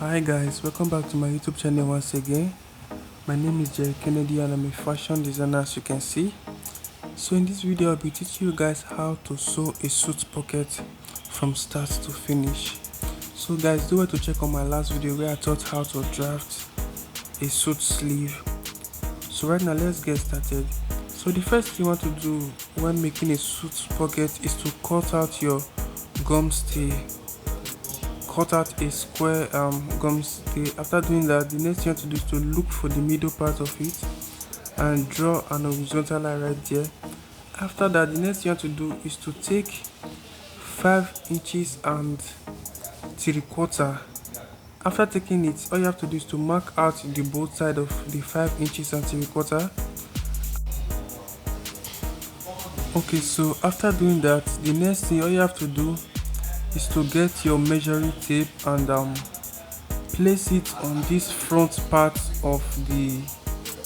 Hi guys, welcome back to my YouTube channel once again. My name is Jerry Kennedy and I'm a fashion designer, as you can see. So in this video I'll be teaching you guys how to sew a suit pocket from start to finish. So guys, do well to check on my last video where I taught how to draft a suit sleeve. So right now let's get started. So the first thing you want to do when making a suit pocket is to cut out your gum stay. Cut out a square gum stay. After doing that, the next thing you have to do is to look for the middle part of it and draw an horizontal line right there. After that, the next thing you have to do is to take 5 inches and 3/4. After taking it, all you have to do is to mark out the both side of the 5 inches and 3/4. Okay, so after doing that, the next thing all you have to do is to get your measuring tape and place it on this front part of the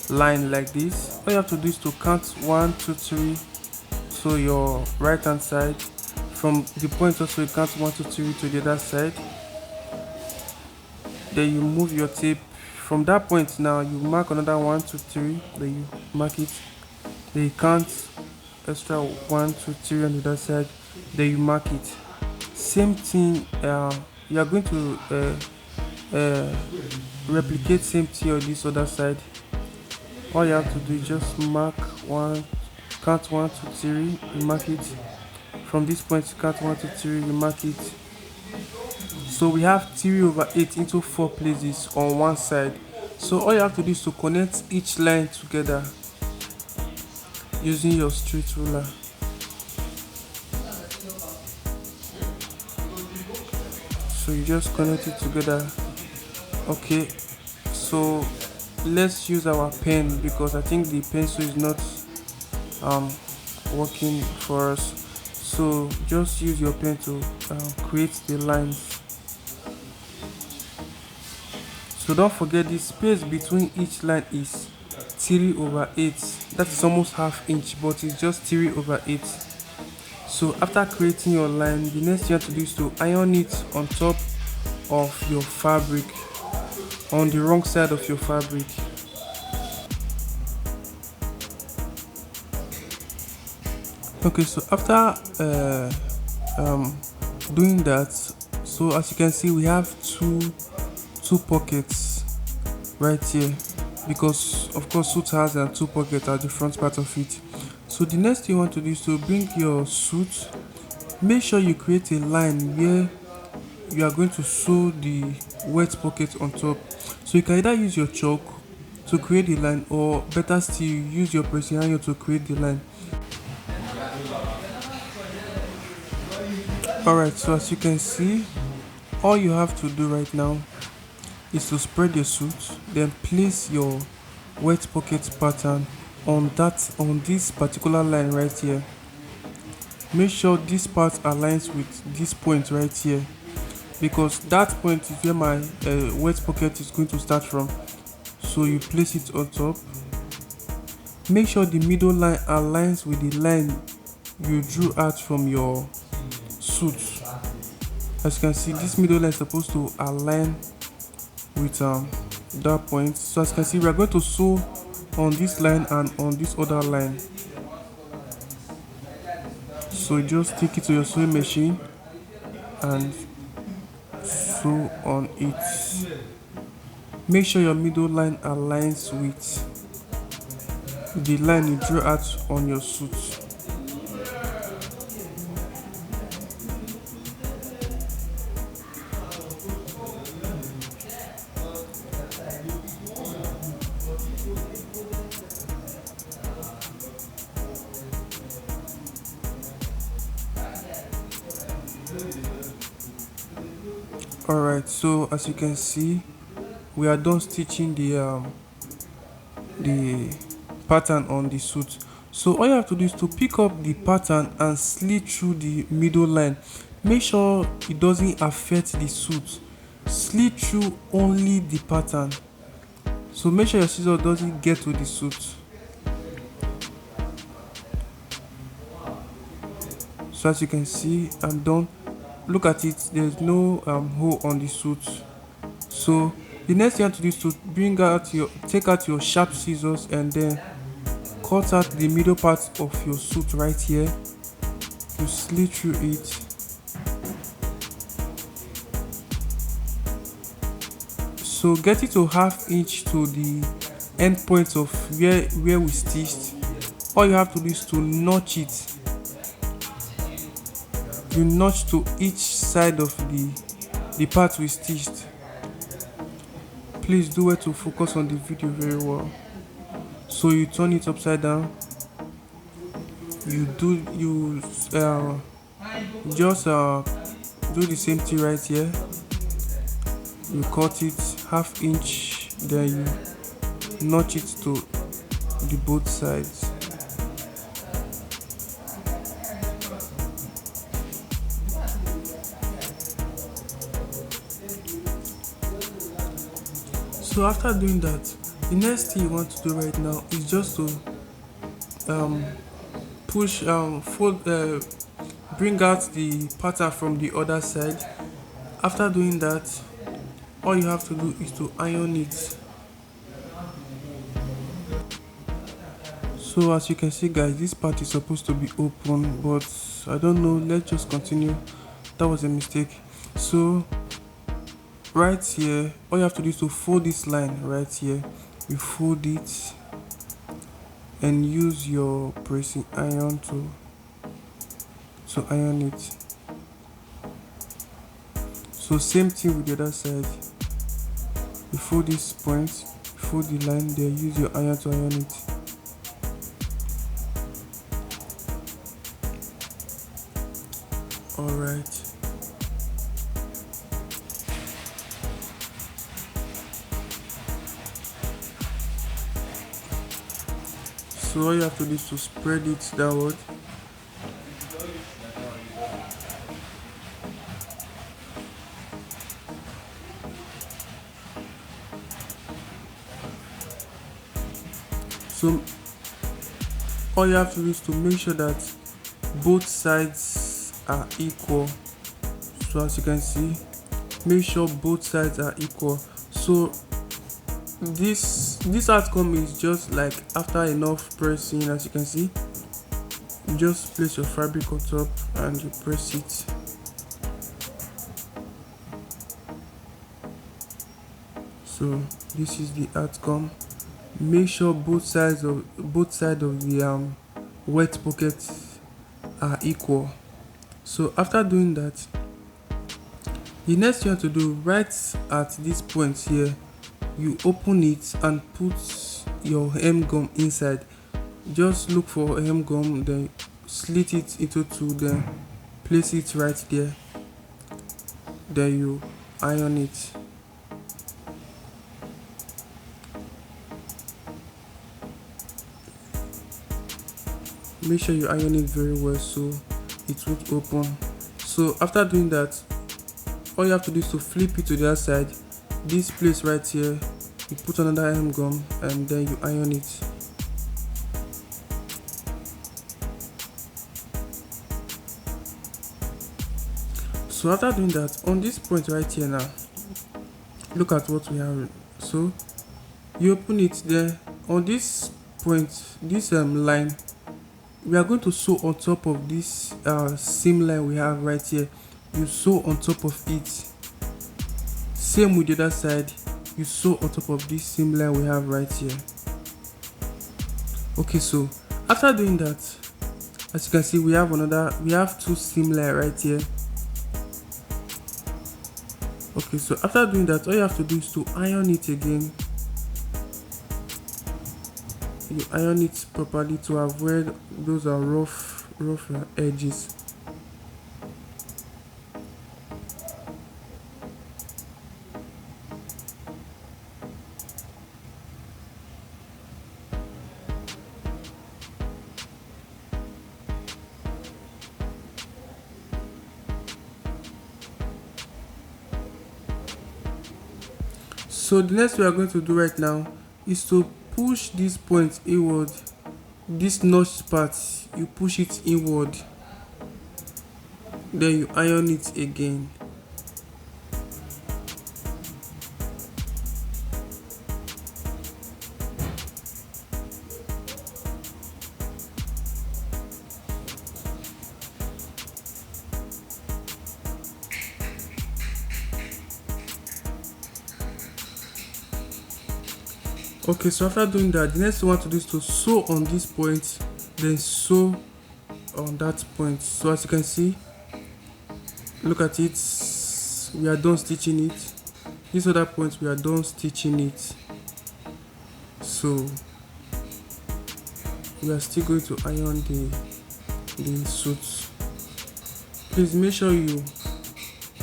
line like this. All you have to do is to count 1 2 3 to your right hand side. From the point also you count 1 2 3 to the other side. Then you move your tape from that point. Now you mark another 1 2 3, then you mark it, then you count extra 1 2 3 on the other side, then you mark it. Same thing, you are going to replicate same thing on this other side. All you have to do is just mark one, count 1 2 3, you mark it. From this point you count 1 2 3, you mark it. So we have 3/8 into 4 places on one side. So all you have to do is to connect each line together using your straight ruler. So you just connect it together. Okay, so let's use our pen because I think the pencil is not working for us. So just use your pen to create the lines. So don't forget the space between each line is 3/8. That is almost half inch, but it's just 3/8. So after creating your line, the next thing you have to do is to iron it on top of your fabric, on the wrong side of your fabric. Okay, so after doing that, so as you can see we have two pockets right here, because of course suit has and two pockets at the front part of it. So the next thing you want to do is to bring your suit, make sure you create a line where you are going to sew the wet pocket on top. So you can either use your chalk to create the line, or better still use your pressing iron to create the line. Alright, so as you can see, all you have to do right now is to spread your suit, then place your wet pocket pattern on this particular line right here. Make sure this part aligns with this point right here, because that point is where my wet pocket is going to start from. So you place it on top. Make sure the middle line aligns with the line you drew out from your suit. As you can see, this middle line is supposed to align with that point. So as you can see, we are going to sew on this line and on this other line. So just take it to your sewing machine and sew on it. Make sure your middle line aligns with the line you drew out on your suit. Alright, so as you can see, we are done stitching the pattern on the suit. So all you have to do is to pick up the pattern and slit through the middle line. Make sure it doesn't affect the suit. Slit through only the pattern. So make sure your scissors doesn't get to the suit. So as you can see, I'm done. Look at it, there's no hole on the suit. So the next thing you have to do is to take out your sharp scissors and then cut out the middle part of your suit right here. You slit through it. So get it to 1/2 inch to the end point of where we stitched. All you have to do is to notch it. You notch to each side of the part we stitched. Please do well to focus on the video very well. So you turn it upside down. You just do the same thing right here. You cut it 1/2 inch, then you notch it to the both sides. So after doing that, the next thing you want to do right now is just to bring out the pattern from the other side. After doing that, all you have to do is to iron it. So as you can see guys, this part is supposed to be open, but I don't know, let's just continue. That was a mistake. So right here, all you have to do is to fold this line right here. You fold it and use your pressing iron to iron it. So same thing with the other side. You fold this point, fold the line there, use your iron to iron it. Alright. So all you have to do is to spread it downward. So all you have to do is to make sure that both sides are equal. So as you can see, make sure both sides are equal. So this outcome is just like after enough pressing. As you can see, you just place your fabric on top and you press it. So this is the outcome. Make sure both sides of the wet pocket are equal. So after doing that, the next thing you have to do, right at this point here, you open it and put your hem gum inside. Just look for hem gum, then slit it into two, then place it right there, then you iron it. Make sure you iron it very well so it won't open. So after doing that, all you have to do is to flip it to the other side. This place right here, you put another hem gum and then you iron it. So after doing that, on this point right here now, look at what we have. So you open it there. On this point, this line, we are going to sew on top of this seam line we have right here. You sew on top of it. Same with the other side, you sew on top of this seam line we have right here. Okay, so after doing that, as you can see, we have two seam line right here. Okay, so after doing that, all you have to do is to iron it again. You iron it properly to avoid those rough edges. So the next we are going to do right now is to push this point inward. This notched part, you push it inward, then you iron it again. Okay, so after doing that, the next thing we want to do is to sew on this point, then sew on that point. So as you can see, look at it, we are done stitching it. This other point, we are done stitching it. So we are still going to iron the suit. Please make sure you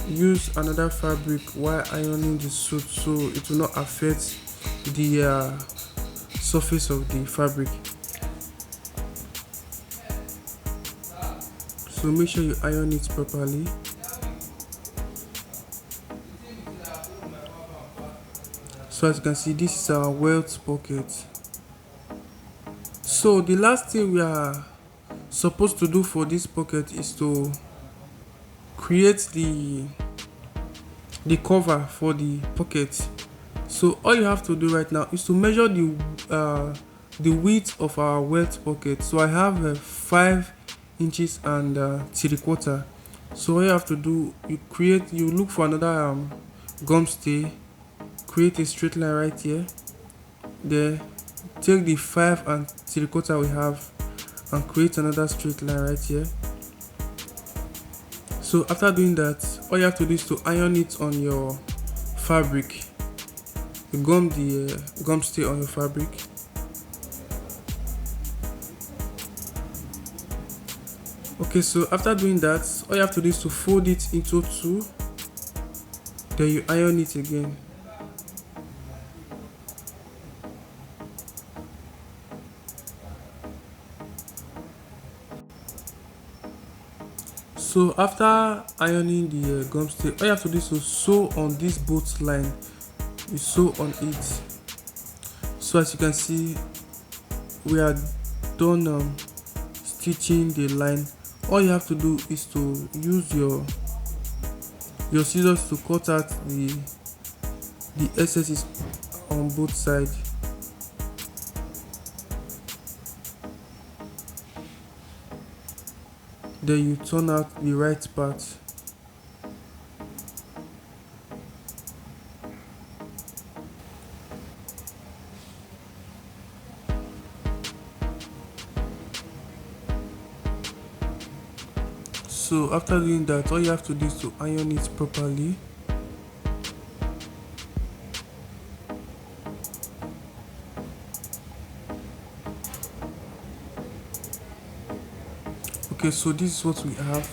use another fabric while ironing the suit so it will not affect the surface of the fabric. So make sure you iron it properly. So as you can see, this is our welt pocket. So the last thing we are supposed to do for this pocket is to create the cover for the pocket. So all you have to do right now is to measure the width of our welt pocket. So I have 5 inches and 3/4. So all you have to do, you look for another gum stay, create a straight line right here, then take the 5 and 3/4 we have and create another straight line right here. So after doing that, all you have to do is to iron it on your fabric. You gum the gum stay on your fabric. Okay, so after doing that, all you have to do is to fold it into 2, then you iron it again. So after ironing the gum stay, all you have to do is to sew on this both line. You sew on it. So as you can see, we are done stitching the line. All you have to do is to use your scissors to cut out the excesses on both sides. Then you turn out the right part. So after doing that, all you have to do is to iron it properly. Okay, so this is what we have.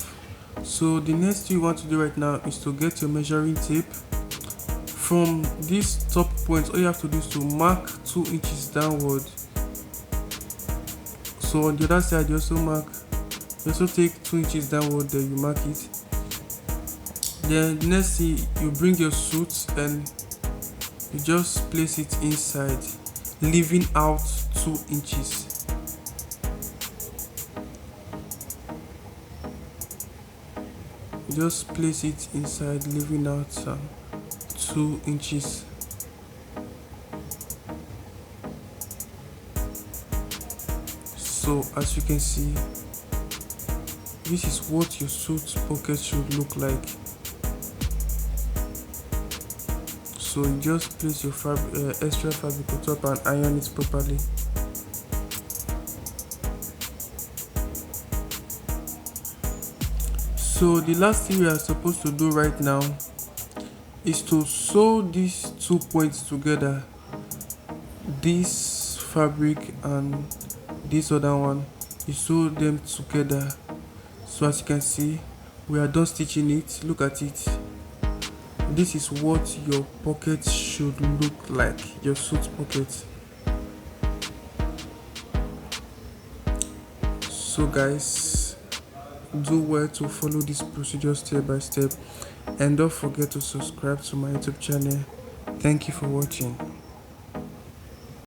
So the next thing you want to do right now is to get your measuring tape. From this top point, all you have to do is to mark 2 inches downward. So on the other side, you also take 2 inches downward, then you mark it. Then the next thing, you bring your suit and you just place it inside, leaving out 2 inches. Just place it inside, leaving out 2 inches. So as you can see, this is what your suit pocket should look like. So you just place your extra fabric on top and iron it properly. So the last thing we are supposed to do right now is to sew these 2 points together, this fabric and this other one. You sew them together. So as you can see, we are done stitching it. Look at it. This is what your pocket should look like, your suit pocket. So guys, do well to follow this procedure step by step, and don't forget to subscribe to my YouTube channel. Thank you for watching.